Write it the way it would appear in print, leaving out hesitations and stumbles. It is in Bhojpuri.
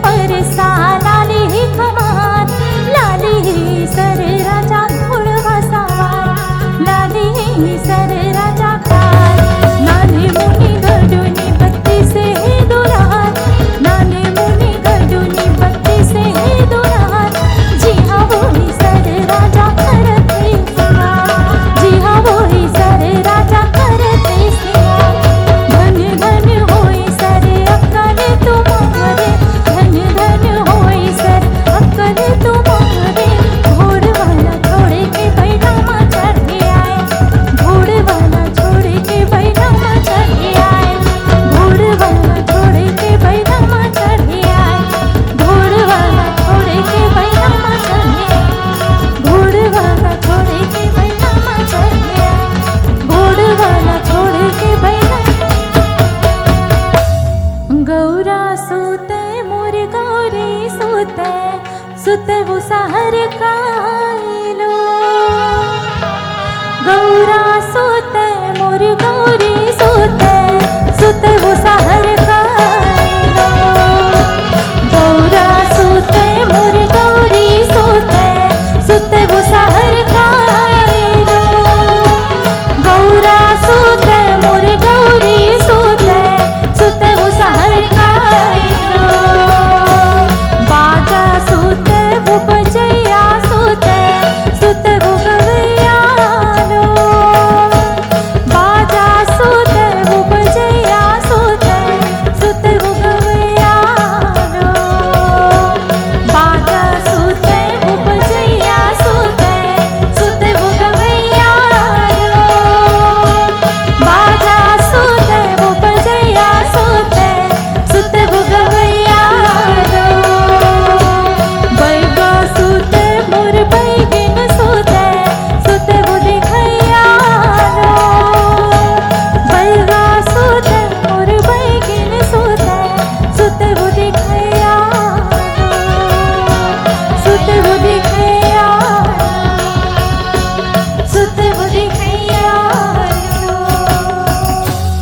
परसा लाली ही कमान, लाली ही सर राजा घोडवा सवार, लाली ही सर राजा कार। नाने मुनी गडुनी बत्ती से दुल्हन, नाने मुनी गडुनी बत्ती से दुल्हन, जी हाँ वही सर राजा करते सिंगार, जी हाँ वही सर राजा करते सिंगार। धन धन होई सर अक्कल तुम्हारे, धन धन होई सर अक्कल तुम्हारे। घोड़ वाला छोड़ के बैठा माँ चढ़ आए, घोड़ वाला छोड़ के बैठा माँ चढ़ आए, घोड़ वाला छोड़ के बैठा माँ चढ़ आए, घोड़ वाला छोड़ के बैठा माँ चढ़ आए, घोड़ वाला छोड़ के बैठा माँ चढ़ आए, घोड़ वाला छोड़ के बैठा। गौरा सूते मोर गौरी सूते, सूते वो सहर खाइलो। गौरा सूते मोर गौरी सूते, सूते वो सहर